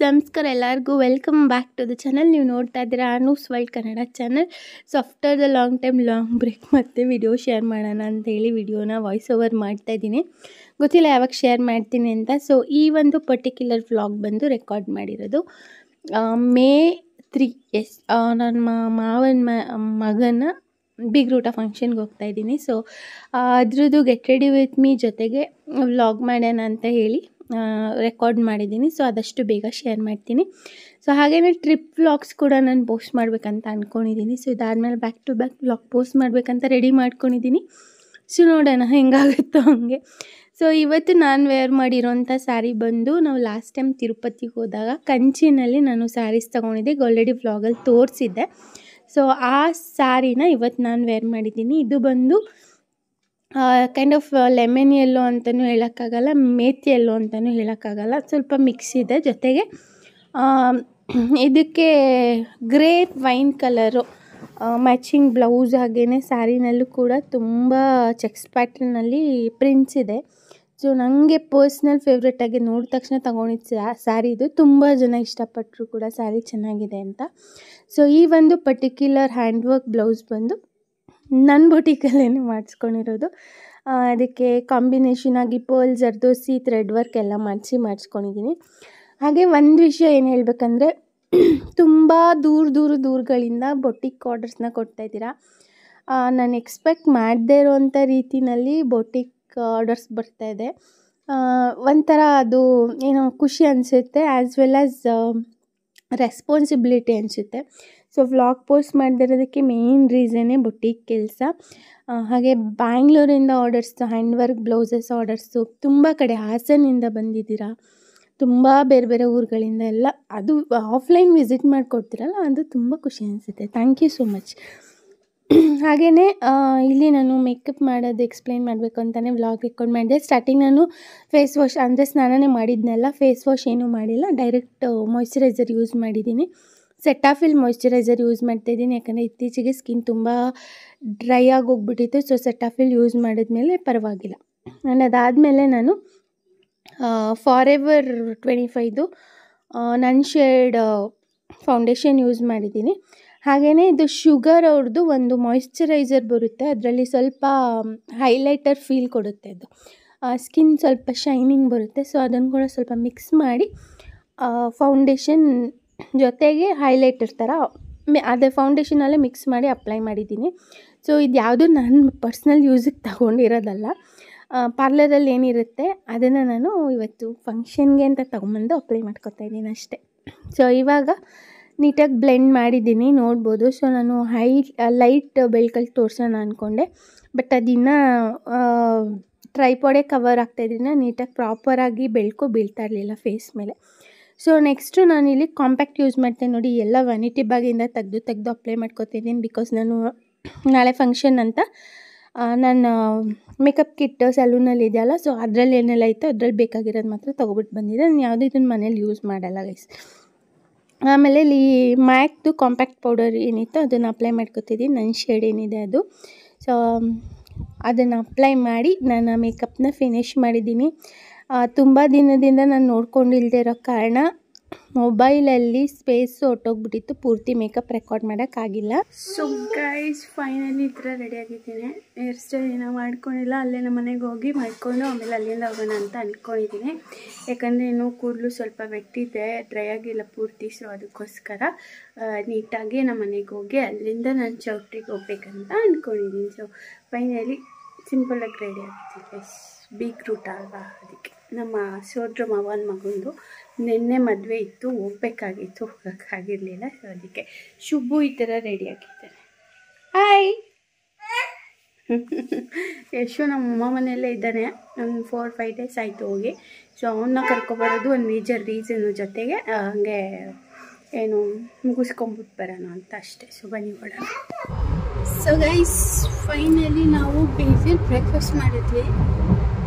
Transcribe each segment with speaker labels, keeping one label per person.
Speaker 1: ನಮಸ್ಕಾರ ಎಲ್ಲರಿಗೂ welcome back to the channel. ನೀವು ನೋಡ್ತಾ ಇದ್ದೀರಾ Anu's world Kannada channel. So after the long break ಮತ್ತೆ ವಿಡಿಯೋ ಶೇರ್ ಮಾಡೋಣ ಅಂತೇಳಿ ವಿಡಿಯೋನ ವಾಯ್ಸ್ ಓವರ್ ಮಾಡ್ತಾ ಇದ್ದೀನಿ. ಗೊತ್ತಿಲ್ಲ ಯಾವಾಗ ಶೇರ್ ಮಾಡ್ತೀನಿ ಅಂತ. ಸೊ ಈ ಒಂದು ಪರ್ಟಿಕ್ಯುಲರ್ ವ್ಲಾಗ್ ಬಂದು ರೆಕಾರ್ಡ್ ಮಾಡಿರೋದು May 3. ನನ್ನ ಮಾವನ ಮಗನ ಬಿಗ್ ರೂಟ ಫಂಕ್ಷನ್ಗೆ ಹೋಗ್ತಾ ಇದ್ದೀನಿ. ಸೊ ಅದ್ರದ್ದು ಗೆಟ್ ರೆಡಿ ವಿತ್ ಮೀ ಜೊತೆಗೆ ವ್ಲಾಗ್ ಮಾಡೋಣ ಅಂತ ಹೇಳಿ ರೆಕಾರ್ಡ್ ಮಾಡಿದ್ದೀನಿ. ಸೊ ಆದಷ್ಟು ಬೇಗ ಶೇರ್ ಮಾಡ್ತೀನಿ. ಸೊ ಹಾಗೆಯೇ ಟ್ರಿಪ್ ವ್ಲಾಗ್ಸ್ ಕೂಡ ನಾನು ಪೋಸ್ಟ್ ಮಾಡಬೇಕಂತ ಅಂದ್ಕೊಂಡಿದ್ದೀನಿ. ಸೊ ಇದಾದಮೇಲೆ back to back vlog post ಮಾಡಬೇಕಂತ ರೆಡಿ ಮಾಡ್ಕೊಂಡಿದ್ದೀನಿ. ಸೊ ನೋಡೋಣ ಹೆಂಗಾಗುತ್ತೋ ಹಂಗೆ. ಸೊ ಇವತ್ತು ನಾನು ವೇರ್ ಮಾಡಿರೋಂಥ ಸ್ಯಾರಿ ಬಂದು ನಾವು ಲಾಸ್ಟ್ ಟೈಮ್ ತಿರುಪತಿಗೆ ಹೋದಾಗ ಕಂಚಿನಲ್ಲಿ ನಾನು ಸ್ಯಾರೀಸ್ ತೊಗೊಂಡಿದ್ದೆ, ಆಲ್ರೆಡಿ ವ್ಲಾಗಲ್ಲಿ ತೋರಿಸಿದ್ದೆ. ಸೊ ಆ ಸ್ಯಾರಿನ ಇವತ್ತು ನಾನು ವೇರ್ ಮಾಡಿದ್ದೀನಿ. ಇದು ಬಂದು ಕೈಂಡ್ ಆಫ್ ಲೆಮನ್ ಯೆಲ್ಲೋ ಅಂತಲೂ ಹೇಳೋಕ್ಕಾಗಲ್ಲ, ಮೇಥಿ ಯೆಲ್ಲೋ ಅಂತಲೂ ಹೇಳೋಕ್ಕಾಗಲ್ಲ, ಸ್ವಲ್ಪ ಮಿಕ್ಸ್ ಇದೆ. ಜೊತೆಗೆ ಇದಕ್ಕೆ grey wine colour matching blouse, ಹಾಗೆಯೇ ಸ್ಯಾರಿನಲ್ಲೂ ಕೂಡ ತುಂಬ ಚೆಕ್ಸ್ ಪ್ಯಾಟ್ರನಲ್ಲಿ ಪ್ರಿಂಟ್ಸ್ ಇದೆ. ಸೊ ನನಗೆ ಪರ್ಸ್ನಲ್ ಫೇವ್ರೆಟಾಗಿ ನೋಡಿದ ತಕ್ಷಣ ತೊಗೊಂಡಿದ್ದು ಸ್ಯಾರಿ ಇದು. ತುಂಬ ಜನ ಇಷ್ಟಪಟ್ಟರು ಕೂಡ ಸ್ಯಾರಿ ಚೆನ್ನಾಗಿದೆ ಅಂತ. ಸೊ ಈ ಒಂದು ಪರ್ಟಿಕ್ಯುಲರ್ ಹ್ಯಾಂಡ್ ವರ್ಕ್ ಬ್ಲೌಸ್ ಬಂದು ನನ್ನ ಬೊಟಿಕಲ್ಲೇ ಮಾಡಿಸ್ಕೊಂಡಿರೋದು. ಅದಕ್ಕೆ ಕಾಂಬಿನೇಷನ್ ಆಗಿ ಪರ್ಲ್, ಜರ್ದೋಸಿ, ಥ್ರೆಡ್ ವರ್ಕ್ ಎಲ್ಲ ಮಾಡಿಸ್ಕೊಂಡಿದ್ದೀನಿ. ಹಾಗೆ ಒಂದು ವಿಷಯ ಏನು ಹೇಳಬೇಕಂದ್ರೆ, ತುಂಬ ದೂರಗಳಿಂದ ಬೊಟಿಕ್ ಆರ್ಡರ್ಸ್ನ ಕೊಡ್ತಾಯಿದ್ದೀರಾ. ನಾನು ಎಕ್ಸ್ಪೆಕ್ಟ್ ಮಾಡದೇ ಇರೋವಂಥ ರೀತಿಯಲ್ಲಿ ಬೊಟಿಕ್ ಆರ್ಡರ್ಸ್ ಬರ್ತಾಯಿದೆ. ಒಂಥರ ಅದು ಏನೋ ಖುಷಿ ಅನಿಸುತ್ತೆ, ಆ್ಯಸ್ ವೆಲ್ ಆ್ಯಸ್ ರೆಸ್ಪಾನ್ಸಿಬಿಲಿಟಿ ಅನಿಸುತ್ತೆ. ಸೊ ವ್ಲಾಗ್ ಪೋಸ್ಟ್ ಮಾಡದಿರೋದಕ್ಕೆ ಮೇಯ್ನ್ ರೀಸನ್ನೇ ಬೊಟಿಕ್ ಕೆಲಸ. ಹಾಗೆ ಬ್ಯಾಂಗ್ಳೂರಿಂದ orders, hand work blouses orders ತುಂಬ ಕಡೆ, ಹಾಸನಿಂದ ಬಂದಿದ್ದೀರಾ, ತುಂಬ ಬೇರೆ ಬೇರೆ ಊರುಗಳಿಂದ ಎಲ್ಲ. ಅದು ಆಫ್ಲೈನ್ ವಿಸಿಟ್ ಮಾಡಿಕೊಡ್ತೀರಲ್ಲ, ಅದು ತುಂಬ ಖುಷಿ ಅನಿಸುತ್ತೆ. Thank you so much. ಹಾಗೆಯೇ ಇಲ್ಲಿ ನಾನು ಮೇಕಪ್ ಮಾಡೋದು ಎಕ್ಸ್ಪ್ಲೈನ್ ಮಾಡಬೇಕು ಅಂತಲೇ ವ್ಲಾಗ್ ರೆಕಾರ್ಡ್ ಮಾಡಿದೆ. ಸ್ಟಾರ್ಟಿಂಗ್ ನಾನು ಫೇಸ್ ವಾಶ್ ಅಂದರೆ ಸ್ನಾನನೇ ಮಾಡಿದ್ನಲ್ಲ, ಫೇಸ್ ವಾಶ್ ಏನೂ ಮಾಡಿಲ್ಲ, ಡೈರೆಕ್ಟ್ ಮಾಯ್ಶ್ಚರೈಸರ್ ಯೂಸ್ ಮಾಡಿದ್ದೀನಿ. ಸೆಟಾಫಿಲ್ ಮಾಯ್ಶ್ಚರೈಸರ್ ಯೂಸ್ ಮಾಡ್ತಾಯಿದ್ದೀನಿ, ಯಾಕಂದರೆ ಇತ್ತೀಚೆಗೆ ಸ್ಕಿನ್ ತುಂಬ ಡ್ರೈ ಆಗೋಗ್ಬಿಟ್ಟಿತ್ತು. ಸೊ ಸೆಟಾಫಿಲ್ ಯೂಸ್ ಮಾಡಿದ್ಮೇಲೆ ಪರವಾಗಿಲ್ಲ. ಅದಾದಮೇಲೆ ನಾನು ಫಾರೆವರ್ 25 ನನ್ನ ಶೇಡ್ ಫೌಂಡೇಶನ್ ಯೂಸ್ ಮಾಡಿದ್ದೀನಿ. ಹಾಗೆಯೇ ಇದು ಶುಗರ್ ಅವ್ರದ್ದು ಒಂದು ಮಾಯ್ಶ್ಚರೈಸರ್ ಬರುತ್ತೆ, ಅದರಲ್ಲಿ ಸ್ವಲ್ಪ ಹೈಲೈಟರ್ ಫೀಲ್ ಕೊಡುತ್ತೆ. ಅದು ಸ್ಕಿನ್ ಸ್ವಲ್ಪ ಶೈನಿಂಗ್ ಬರುತ್ತೆ. ಸೊ ಅದನ್ನು ಕೂಡ ಸ್ವಲ್ಪ ಮಿಕ್ಸ್ ಮಾಡಿ ಫೌಂಡೇಶನ್ ಜೊತೆಗೆ ಹೈಲೈಟರ್ ಥರ ಅದೇ ಫೌಂಡೇಶನಲ್ಲೇ ಮಿಕ್ಸ್ ಮಾಡಿ ಅಪ್ಲೈ ಮಾಡಿದ್ದೀನಿ. ಸೊ ಇದು ಯಾವುದು ನಾನು ಪರ್ಸ್ನಲ್ ಯೂಸಿಗೆ ತಗೊಂಡಿರೋದಲ್ಲ, ಪಾರ್ಲರಲ್ಲಿ ಏನಿರುತ್ತೆ ಅದನ್ನು ನಾನು ಇವತ್ತು ಫಂಕ್ಷನ್ಗೆ ಅಂತ ತೊಗೊಂಬಂದು ಅಪ್ಲೈ ಮಾಡ್ಕೊತಾಯಿದ್ದೀನಿ ಅಷ್ಟೇ. ಸೊ ಇವಾಗ ನೀಟಾಗಿ ಬ್ಲೆಂಡ್ ಮಾಡಿದ್ದೀನಿ, ನೋಡ್ಬೋದು. ಸೊ ನಾನು ಲೈಟ್ ಬೆಳಕಲ್ಲಿ ತೋರಿಸೋಣ ಅಂದ್ಕೊಂಡೆ, ಬಟ್ ಅದಿನ್ನೂ ಟ್ರೈಪಾಡೇ ಕವರ್ ಆಗ್ತಾಯಿದ್ರಿಂದ ನೀಟಾಗಿ ಪ್ರಾಪರಾಗಿ ಬೆಳಕು ಬೀಳ್ತಾ ಇರಲಿಲ್ಲ ಫೇಸ್ ಮೇಲೆ. ಸೊ ನೆಕ್ಸ್ಟು ನಾನಿಲ್ಲಿ ಕಾಂಪ್ಯಾಕ್ಟ್ ಯೂಸ್ ಮಾಡ್ತೇನೆ ನೋಡಿ. ಎಲ್ಲ ವ್ಯಾನಿಟಿ ಬ್ಯಾಗಿಂದ ತೆಗೆದು ಅಪ್ಲೈ ಮಾಡ್ಕೊತಿದ್ದೀನಿ. ಬಿಕಾಸ್ ನಾನು ನಾಳೆ ಫಂಕ್ಷನ್ ಅಂತ ನನ್ನ ಮೇಕಪ್ ಕಿಟ್ ಸಲೂನಲ್ಲಿ ಇದೆಯಲ್ಲ, ಸೊ ಅದರಲ್ಲಿ ಏನೆಲ್ಲ ಇತ್ತು ಅದರಲ್ಲಿ ಬೇಕಾಗಿರೋದು ಮಾತ್ರ ತೊಗೊಬಿಟ್ಟು ಬಂದಿದ್ದೆ. ನಾನು ಯಾವುದೂ ಇದನ್ನು ಮನೇಲಿ ಯೂಸ್ ಮಾಡಲ್ಲ ಗೈಸ್. ಆಮೇಲೆ ಇಲ್ಲಿ ಮ್ಯಾಕ್ದು ಕಾಂಪ್ಯಾಕ್ಟ್ ಪೌಡರ್ ಏನಿತ್ತು ಅದನ್ನು ಅಪ್ಲೈ ಮಾಡ್ಕೊತಿದ್ದೀನಿ, ನನ್ನ ಶೇಡ್ ಏನಿದೆ ಅದು. ಸೊ ಅದನ್ನು ಅಪ್ಲೈ ಮಾಡಿ ನನ್ನ ಮೇಕಪ್ನ ಫಿನಿಷ್ ಮಾಡಿದ್ದೀನಿ. ತುಂಬ ದಿನದಿಂದ ನಾನು ನೋಡ್ಕೊಂಡಿಲ್ಲದೆ ಇರೋ ಕಾರಣ ಮೊಬೈಲಲ್ಲಿ ಸ್ಪೇಸು ಹೊಟ್ಟೋಗ್ಬಿಟ್ಟಿತ್ತು, ಪೂರ್ತಿ ಮೇಕಪ್ ರೆಕಾರ್ಡ್ ಮಾಡೋಕ್ಕಾಗಿಲ್ಲ. ಸೊ ಗೈಸ್ ಫೈನಲಿ ಈ ಥರ ರೆಡಿಯಾಗಿದ್ದೀನಿ. ಹೇರ್ ಸ್ಟೈಲ್ ಏನೋ ಮಾಡ್ಕೊಂಡಿಲ್ಲ, ಅಲ್ಲೇ ನಮ್ಮ ಮನೆಗೆ ಹೋಗಿ ಮಾಡ್ಕೊಂಡು ಆಮೇಲೆ ಅಲ್ಲಿಂದ ಹೋಗೋಣ ಅಂತ ಅಂದ್ಕೊಂಡಿದ್ದೀನಿ. ಯಾಕಂದರೆ ಇನ್ನೂ ಕೂದಲು ಸ್ವಲ್ಪ ವೆಟ್ಟಿದೆ, ಡ್ರೈ ಆಗಿಲ್ಲ ಪೂರ್ತಿ. ಸೊ ಅದಕ್ಕೋಸ್ಕರ ನೀಟಾಗಿ ನಮ್ಮ ಮನೆಗೆ ಹೋಗಿ ಅಲ್ಲಿಂದ ನಾನು ಚೌಟ್ರಿಗೆ ಹೋಗ್ಬೇಕಂತ ಅಂದ್ಕೊಂಡಿದ್ದೀನಿ. ಸೊ ಫೈನಲಿ ಸಿಂಪಲಾಗಿ ರೆಡಿ ಆಗ್ತಿದೆ. ಬಿಗ್ ರೂಟ ಅಲ್ವಾ, ಅದಕ್ಕೆ ನಮ್ಮ ಸೋದರ ಮಾವನ ಮಗಂದು ನಿನ್ನೆ ಮದುವೆ ಇತ್ತು, ಹೋಗ್ಬೇಕಾಗಿತ್ತು, ಹೋಗೋಕ್ಕಾಗಿರಲಿಲ್ಲ. ಸೊ ಅದಕ್ಕೆ ಶುಭು ಈ ಥರ ರೆಡಿಯಾಗಿದ್ದಾರೆ. ಹಾಯ್ ಯಶು ನಮ್ಮ ಮನೆಯಲ್ಲೇ ಇದ್ದಾನೆ, ಒಂದು 4-5 ಡೇಸ್ ಆಯಿತು ಹೋಗಿ. ಸೊ ಅವನ್ನ ಕರ್ಕೊಬರೋದು ಒಂದು ಮೇಜರ್ ರೀಸನ್ನು, ಜೊತೆಗೆ ಹಂಗೆ ಏನು ಮುಗಿಸ್ಕೊಂಬಿಟ್ಟು ಬರೋಣ ಅಂತ ಅಷ್ಟೇ. ಸೊ ಬನ್ನಿ ಕೊಡೋಣ. ಸೊ ಗೈಸ್ ಫೈನಲಿ ನಾವು ಬೇಗ ಬ್ರೇಕ್ಫಾಸ್ಟ್ ಮಾಡಿದ್ವಿ.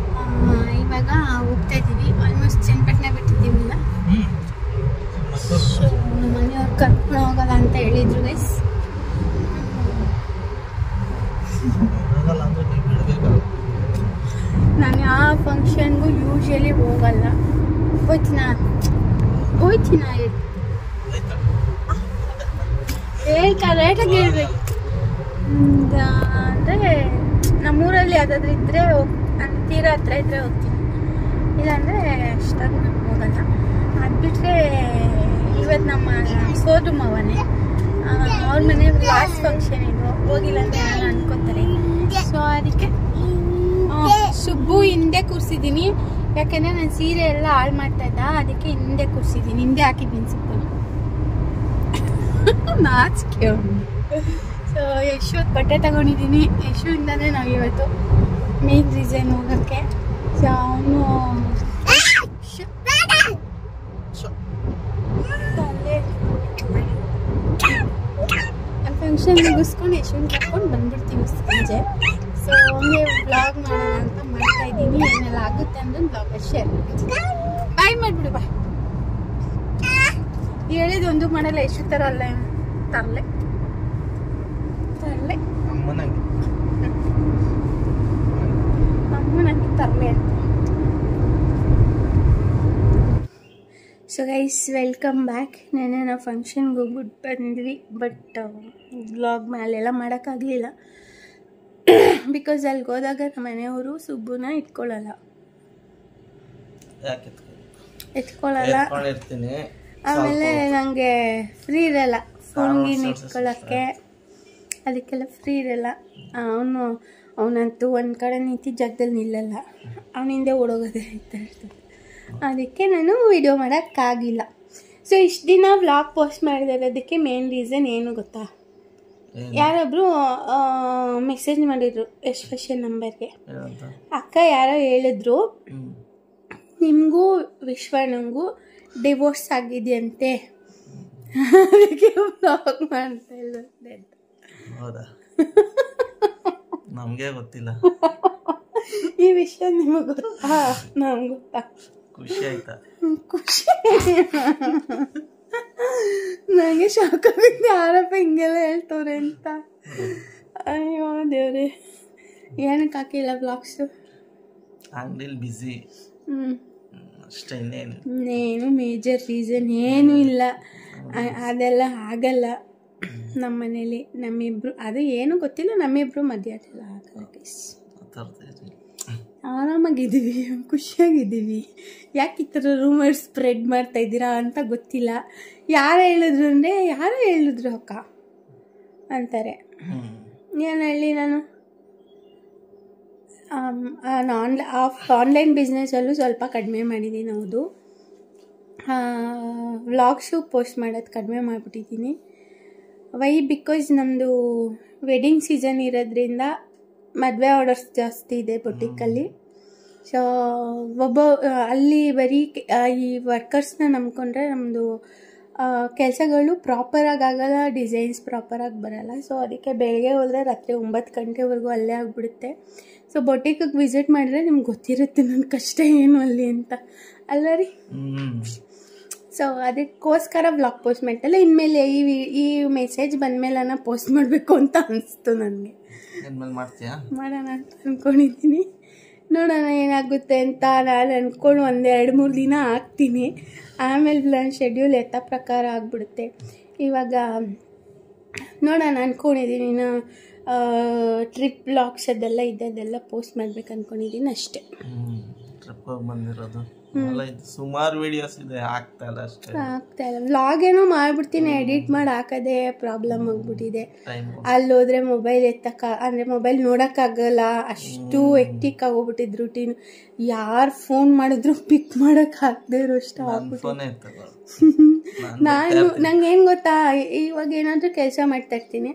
Speaker 1: ಇವಾಗ ಹೋಗ್ತಾ ಇದ್ದೀವಿ, ಆಲ್ಮೋಸ್ಟ್ ಚನ್ನಪಟ್ಟಣ ಬಿಟ್ಟಿದ್ದೀವಿಲ್ಲ. ಸೊ ನಮ್ಮ ಮನೆಯವ್ರು ಕರ್ಕೊಂಡು ಹೋಗಲ್ಲ ಅಂತ ಹೇಳಿದ್ರು ಗೈಸ್. ನಾನು ಯಾವ ಫಂಕ್ಷನ್ಗೂ ಯೂಶ್ವಲಿ ಹೋಗಲ್ಲ, ಗೊತ್ತಿನ ಹೋಯ್ತಿನ ಕರೆಕ್ಟಾಗಿ ಹೇಳ್ಬೇಕು. ಅಂದರೆ ನಮ್ಮೂರಲ್ಲಿ ಯಾವುದಾದ್ರೂ ಇದ್ದರೆ ತೀರಾ ಹತ್ರ ಇದ್ದರೆ ಹೋಗ್ತೀನಿ, ಇಲ್ಲಾಂದರೆ ಅಷ್ಟಾಗಿ ನಾನು ಹೋಗಲ್ಲ. ಅದು ಬಿಟ್ಟರೆ ಇವತ್ತು ನಮ್ಮ ಸೋದರ ಮಾವನೇ ಅವ್ರ ಮನೆ ಲಾಸ್ಟ್ ಫಂಕ್ಷನ್ ಇದು, ಹೋಗಿಲ್ಲ ಅಂತ ನಾನು ಅನ್ಕೋತಾರೆ. ಸೊ ಅದಕ್ಕೆ ಸುಬ್ಬು ಹಿಂದೆ ಕೂರಿಸಿದ್ದೀನಿ, ಯಾಕೆಂದರೆ ನಾನು ಸೀರೆ ಎಲ್ಲ ಹಾಳು ಮಾಡ್ತಾ ಇದ್ದ, ಅದಕ್ಕೆ ಹಿಂದೆ ಕೂರಿಸಿದ್ದೀನಿ, ಹಿಂದೆ ಹಾಕಿದ್ದೀನಿ ಸುಬ್ಬು. ನಾಚಿಕೆ. ಸೊ ಯಶೋತ್ ಬಟ್ಟೆ ತಗೊಂಡಿದ್ದೀನಿ, ಯಶುವಿಂದನೇ ನಾವು ಇವತ್ತು ಮೇನ್ ರೀಸನ್ ಹೋಗೋಕ್ಕೆ. ಸೊ ಅವನು ಫಂಕ್ಷನ್ ಮುಗಿಸ್ಕೊಂಡು ಯಶುವಿನ ಕರ್ಕೊಂಡು ಬಂದ್ಬಿಡ್ತೀವಿ ಸಂಜೆ. ಸೊ ಹಂಗೆ ವ್ಲಾಗ್ ಮಾಡೋಣ ಅಂತ ಮಾಡ್ತಾ ಇದ್ದೀನಿ, ಏನೆಲ್ಲ ಆಗುತ್ತೆ ಅಂದ್ರೆ ವ್ಲಾಗ್ ಶೇರ್ ಮಾಡ್ತೀನಿ. ಬಾಯ್ ಮಾಡಿಬಿಡು, ಬಾಯ್. ಹೇಳಿದೊಂದು ಮಾಡಲ್ಲ, ಎಷ್ಟು ಥರ ಅಲ್ಲ ತರಲೆ ಅಮ್ಮನಂಗೆ ತರಲೆ ಅಂತ. So guys, welcome back. ನೆನ್ನೆ ನಾವು ಫಂಕ್ಷನ್ಗೆ ಹೋಗ್ಬಿಟ್ಟು ಬಂದ್ವಿ, ಬಟ್ ವ್ಲಾಗ್ ಮೇಲೆಲ್ಲ ಮಾಡೋಕ್ಕಾಗಲಿಲ್ಲ. ಬಿಕಾಸ್ ಅಲ್ಲಿಗೆ ಹೋದಾಗ ನಮ್ಮ ಮನೆಯವರು ಸುಬ್ಬುನ ಎತ್ಕೊಳ್ಳಲ್ಲ. ಆಮೇಲೆ ನನಗೆ ಫ್ರೀ ಇರಲ್ಲ ಫೋನ್ಗೆ ಇಟ್ಕೊಳ್ಳೋಕ್ಕೆ, ಅದಕ್ಕೆಲ್ಲ ಫ್ರೀ ಇರಲ್ಲ. ಅವನಂತೂ ಒಂದು ಕಡೆ ನಿಂತು ಜಾಗದಲ್ಲಿ ನಿಲ್ಲಲ್ಲ, ಅವನಿಂದೆ ಓಡೋಗೋದೇ ಆಯ್ತಾ ಇರ್ತದೆ. ಅದಕ್ಕೆ ನಾನು ವಿಡಿಯೋ ಮಾಡೋಕ್ಕಾಗಿಲ್ಲ. ಸೊ ಇಷ್ಟು ದಿನ ವ್ಲಾಗ್ ಪೋಸ್ಟ್ ಮಾಡಿರೋದಕ್ಕೆ ಮೇನ್ ರೀಸನ್ ಏನು ಗೊತ್ತಾ? ಯಾರೊಬ್ಬರು ಮೆಸೇಜ್ ಮಾಡಿದ್ರು ಯಶ್ವಶನ್ ನಂಬರ್ಗೆ. ಅಕ್ಕ ಯಾರೋ ಹೇಳಿದ್ರು, ನಿಮಗೂ ವಿಶ್ವಣ್ಣಂಗೂ ಡಿವೋರ್ಸ್ ಆಗಿದೆಯಂತೆ, ಅದಕ್ಕೆ ವ್ಲಾಗ್ ಮಾಡ್ತಾ ಇಲ್ಲಂತೆ.
Speaker 2: ಹೌದಾ? ನಮಗೆ ಗೊತ್ತಿಲ್ಲ
Speaker 1: ಈ ವಿಷಯ. ನಿಮಗೆ ಗೊತ್ತಾ? ನಮ್ಗೆ ಗೊತ್ತಾ.
Speaker 2: ಖುಷಿ ಆಯ್ತಾ?
Speaker 1: ಖುಷಿ. ನನಗೆ ಶಾಕ್ ಆಗುತ್ತೆ, ಯಾರಪ್ಪ ಹಿಂಗೆಲ್ಲ ಹೇಳ್ತವ್ರೆ ಅಂತ. ಅಯ್ಯೋ ದೇವ್ರೆ, ಏನಕ್ಕೆ ಹಾಕಿಲ್ಲ ಬ್ಲಾಗ್ಸು?
Speaker 2: ಅಂಗಡಿಲಿ ಬಿಸಿ ಅಷ್ಟೇ,
Speaker 1: ಇನ್ನೇನು ಮೇಜರ್ ರೀಸನ್ ಏನೂ ಇಲ್ಲ. ಅದೆಲ್ಲ ಆಗಲ್ಲ ನಮ್ಮ ಮನೇಲಿ. ನಮ್ಮಿಬ್ರು ಅದು ಏನೂ ಗೊತ್ತಿಲ್ಲ, ನಮ್ಮಿಬ್ರು ಮಧ್ಯ ಅದೆಲ್ಲ ಆಗಲ್ಲ ಗೈಸ್. ಆರಾಮಾಗಿದ್ದೀವಿ, ಖುಷಿಯಾಗಿದ್ದೀವಿ. ಯಾಕೆ ಈ ಥರ ರೂಮರ್ಸ್ ಸ್ಪ್ರೆಡ್ ಮಾಡ್ತಾ ಇದ್ದೀರಾ ಅಂತ ಗೊತ್ತಿಲ್ಲ. ಯಾರು ಹೇಳಿದ್ರು ಅಂದರೆ, ಯಾರು ಹೇಳಿದ್ರು ಅಕ್ಕ ಅಂತಾರೆ. ಏನು ಹೇಳಿ ನಾನು? ಆನ್ಲೈನ್ ಬಿಸ್ನೆಸ್ಸಲ್ಲೂ ಸ್ವಲ್ಪ ಕಡಿಮೆ ಮಾಡಿದ್ದೀನಿ. ಹೌದು, ವ್ಲಾಗ್ಸು ಪೋಸ್ಟ್ ಮಾಡೋದು ಕಡಿಮೆ ಮಾಡಿಬಿಟ್ಟಿದ್ದೀನಿ. ವೈ? ಬಿಕಾಸ್ ನಮ್ಮದು ವೆಡ್ಡಿಂಗ್ ಸೀಸನ್ ಇರೋದ್ರಿಂದ ಮದುವೆ ಆರ್ಡರ್ಸ್ ಜಾಸ್ತಿ ಇದೆ ಬೊಟಿಕಲ್ಲಿ. ಸೊ ಅಲ್ಲಿ ಬರೀ ಈ ವರ್ಕರ್ಸ್ನ ನಂಬ್ಕೊಂಡ್ರೆ ನಮ್ಮದು ಕೆಲಸಗಳು ಪ್ರಾಪರಾಗಿ ಆಗಲ್ಲ, ಡಿಸೈನ್ಸ್ ಪ್ರಾಪರಾಗಿ ಬರಲ್ಲ. ಸೊ ಅದಕ್ಕೆ ಬೆಳಗ್ಗೆ ಹೋದರೆ ರಾತ್ರಿ 9 ಗಂಟೆವರೆಗೂ ಅಲ್ಲೇ ಆಗಿಬಿಡುತ್ತೆ. ಸೊ ಬೊಟಿಕಿಗೆ ವಿಸಿಟ್ ಮಾಡಿದ್ರೆ ನಿಮ್ಗೆ ಗೊತ್ತಿರುತ್ತೆ ನನ್ನ ಕಷ್ಟ ಏನು ಅಲ್ಲಿ ಅಂತ, ಅಲ್ವ ರೀ? ಸೊ ಅದಕ್ಕೋಸ್ಕರ ವ್ಲಾಗ್ ಪೋಸ್ಟ್ ಮಾಡ್ತಲ್ಲ. ಇನ್ಮೇಲೆ ಈ ಮೆಸೇಜ್ ಬಂದಮೇಲೆ ನಾನು ಪೋಸ್ಟ್ ಮಾಡಬೇಕು ಅಂತ ಅನಿಸ್ತು ನನಗೆ. ಮಾಡೋಣ ಅಂತ ಅಂದ್ಕೊಂಡಿದ್ದೀನಿ. ನೋಡೋಣ ಏನಾಗುತ್ತೆ ಅಂತ. ನಾನು ಅಂದ್ಕೊಂಡು 1-2-3 ದಿನ ಹಾಕ್ತೀನಿ, ಆಮೇಲೆ ನನ್ನ ಶೆಡ್ಯೂಲ್ ಯಥ ಪ್ರಕಾರ ಆಗಿಬಿಡುತ್ತೆ. ಇವಾಗ ನೋಡೋಣ ಅಂದ್ಕೊಂಡಿದ್ದೀನಿ. ಟ್ರಿಪ್ ವ್ಲಾಗ್ಸ್ ಅದೆಲ್ಲ ಇದೆಲ್ಲ ಪೋಸ್ಟ್ ಮಾಡ್ಬೇಕು ಅಂದ್ಕೊಂಡಿದ್ದೀನಿ ಅಷ್ಟೇ.
Speaker 2: ಸುಮಾರು ವಿಡಿಯೋಸ್ ಇದೆ, ಆಗ್ತಾ ಇಲ್ಲ.
Speaker 1: ವ್ಲಾಗ್ ಏನೋ ಮಾಡ್ಬಿಡ್ತೀನಿ, ಎಡಿಟ್ ಮಾಡಿ ಹಾಕೋದೇ ಪ್ರಾಬ್ಲಮ್ ಆಗ್ಬಿಟ್ಟಿದೆ. ಅಲ್ಲಿ ಹೋದ್ರೆ ಮೊಬೈಲ್ ಅಂದರೆ ಮೊಬೈಲ್ ನೋಡೋಕ್ಕಾಗಲ್ಲ, ಅಷ್ಟು ಹೆಕ್ಟಿಕ್ ಆಗೋಗ್ಬಿಟ್ಟಿದ್ದು ರೂಟೀನ್. ಯಾರು ಫೋನ್ ಮಾಡಿದ್ರು ಪಿಕ್ ಮಾಡೋಕ್ಕಾಗದೇ ಇರೋ ಅಷ್ಟು ಆಗ್ಬಿಟ್ಟಿದೆ. ನಂಗೆ ಏನು ಗೊತ್ತಾ, ಇವಾಗ ಏನಾದರೂ ಕೆಲಸ ಮಾಡ್ತಾ ಇರ್ತೀನಿ,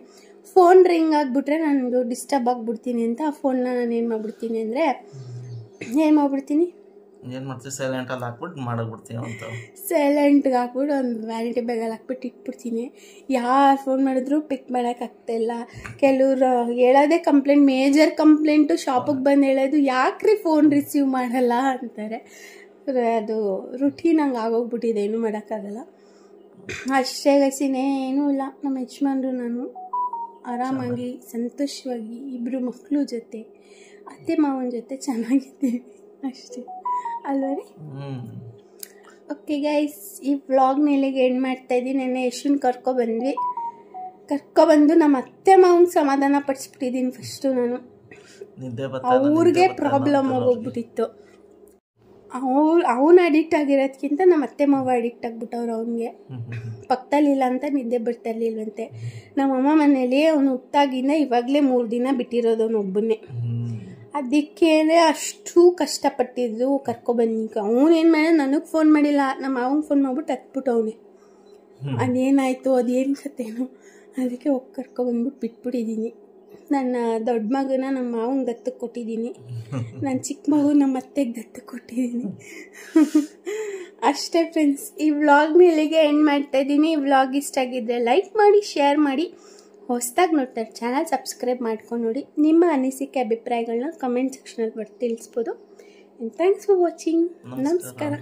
Speaker 1: ಫೋನ್ ರಿಂಗ್ ಆಗಿಬಿಟ್ರೆ ನಾನು ಡಿಸ್ಟರ್ಬ್ ಆಗಿಬಿಡ್ತೀನಿ ಅಂತ ಆ ಫೋನ್ನ ನಾನು ಏನು ಮಾಡ್ಬಿಡ್ತೀನಿ ಅಂದರೆ
Speaker 2: ಏನು ಮಾಡ್ತೀವಿ, ಸೈಲೆಂಟಲ್ಲಿ ಹಾಕ್ಬಿಟ್ಟು ಮಾಡಾಕ್ಬಿಡ್ತೀವಿ ಅಂತ.
Speaker 1: ಸೈಲೆಂಟ್ಗೆ ಹಾಕ್ಬಿಟ್ಟು ಒಂದು ವ್ಯಾನಿಟಿ ಬ್ಯಾಗಲ್ಲಿ ಹಾಕ್ಬಿಟ್ಟು ಇಟ್ಬಿಡ್ತೀನಿ. ಯಾರು ಫೋನ್ ಮಾಡಿದ್ರು ಪಿಕ್ ಮಾಡೋಕ್ಕಾಗ್ತಾಯಿಲ್ಲ. ಕೆಲವರು ಹೇಳೋದೇ ಕಂಪ್ಲೇಂಟ್, ಮೇಜರ್ ಕಂಪ್ಲೇಂಟು ಶಾಪಿಗೆ ಬಂದು ಹೇಳೋದು, ಯಾಕ್ರಿ ಫೋನ್ ರಿಸೀವ್ ಮಾಡಲ್ಲ ಅಂತಾರೆ. ಅದು ರುಟೀನ್ ಹಂಗೆ ಆಗೋಗ್ಬಿಟ್ಟಿದೆ, ಏನೂ ಮಾಡೋಕ್ಕಾಗಲ್ಲ. ಅಷ್ಟೇ ಗಸಿನೇನೂ ಇಲ್ಲ. ನಮ್ಮ ಯಜಮಾನ್ರು ನಾನು ಆರಾಮಾಗಿ ಸಂತೋಷವಾಗಿ ಇಬ್ಬರು ಮಕ್ಕಳು ಜೊತೆ ಅತ್ತೆ ಮಾವನ ಜೊತೆ ಚೆನ್ನಾಗಿದ್ದೀವಿ ಅಷ್ಟೇ, ಅಲ್ವ ರೀ? ಓಕೆ ಗೈಸ್, ಈ ವ್ಲಾಗ್ನ ಇಲ್ಲಿಗೆ ಎಂಡ್ ಮಾಡ್ತಾ ಇದ್ದೀನಿ. ನೆನ್ನೆ ಯಶುನ್ ಕರ್ಕೊಬಂದು ನಮ್ಮ ಅತ್ತೆ ಮಾವಂಗೆ ಸಮಾಧಾನ ಪಡಿಸ್ಬಿಟ್ಟಿದ್ದೀನಿ. ಫಸ್ಟು ನಾನು ಅವ್ರಿಗೆ ಪ್ರಾಬ್ಲಮ್ ಆಗೋಗ್ಬಿಟ್ಟಿತ್ತು. ಅವನು ಅಡಿಕ್ಟ್ ಆಗಿರೋದ್ಕಿಂತ ನಮ್ಮ ಅತ್ತೆ ಮಾವ ಅಡಿಕ್ಟ್ ಆಗ್ಬಿಟ್ಟವ್ರು. ಅವನಿಗೆ ಪಕ್ಕದಲ್ಲಿಲ್ಲ ಅಂತ ನಿದ್ದೆ ಬರ್ತಾ ಇರ್ಲಿಲ್ವಂತೆ. ನಮ್ಮಮ್ಮ ಮನೇಲಿ ಅವನು ಹುಟ್ಟಾಗಿಂದ ಇವಾಗಲೇ 3 ದಿನ ಬಿಟ್ಟಿರೋದು ಅವನೊಬ್ಬನೇ. ಅದಕ್ಕೆ ಅಷ್ಟು ಕಷ್ಟಪಟ್ಟಿದ್ದು ಕರ್ಕೊಬನ್ನಿ. ಅವನೇನು ಮಾಡ ನನಗೆ ಫೋನ್ ಮಾಡಿಲ್ಲ, ನಮ್ಮ ಮಾವಂಗೆ ಫೋನ್ ಮಾಡ್ಬಿಟ್ಟು ಹತ್ಬಿಟ್ಟು ಅವನೇ ಅದೇನಾಯಿತು ಅದೇನು ಕಥೆನೋ. ಅದಕ್ಕೆ ಹೋಗಿ ಕರ್ಕೊಬಂದ್ಬಿಟ್ಟು ಬಿಟ್ಬಿಟ್ಟಿದ್ದೀನಿ. ನನ್ನ ದೊಡ್ಡ ಮಗನ ನಮ್ಮ ಮಾವಂಗೆ ದತ್ತಕ್ಕೆ ಕೊಟ್ಟಿದ್ದೀನಿ, ನನ್ನ ಚಿಕ್ಕ ಮಗು ನಮ್ಮ ಅತ್ತೆಗೆ ದತ್ತಕ್ಕೆ ಕೊಟ್ಟಿದ್ದೀನಿ. ಅಷ್ಟೇ ಫ್ರೆಂಡ್ಸ್, ಈ ವ್ಲಾಗ್ನ ಇಲ್ಲಿಗೆ ಎಂಡ್ ಮಾಡ್ತಾ ಇದ್ದೀನಿ. ಈ ವ್ಲಾಗ್ ಇಷ್ಟ ಆಗಿದ್ದರೆ ಲೈಕ್ ಮಾಡಿ, ಶೇರ್ ಮಾಡಿ. ಹೊಸದಾಗಿ ನೋಡ್ತಾರೆ ಚಾನಲ್ ಸಬ್ಸ್ಕ್ರೈಬ್ ಮಾಡ್ಕೊಂಡು ನೋಡಿ. ನಿಮ್ಮ ಅನಿಸಿಕೆ ಅಭಿಪ್ರಾಯಗಳನ್ನ ಕಮೆಂಟ್ ಸೆಕ್ಷನಲ್ಲಿ ತಿಳಿಸ್ಬೋದು. Thanks for watching. ನಮಸ್ಕಾರ.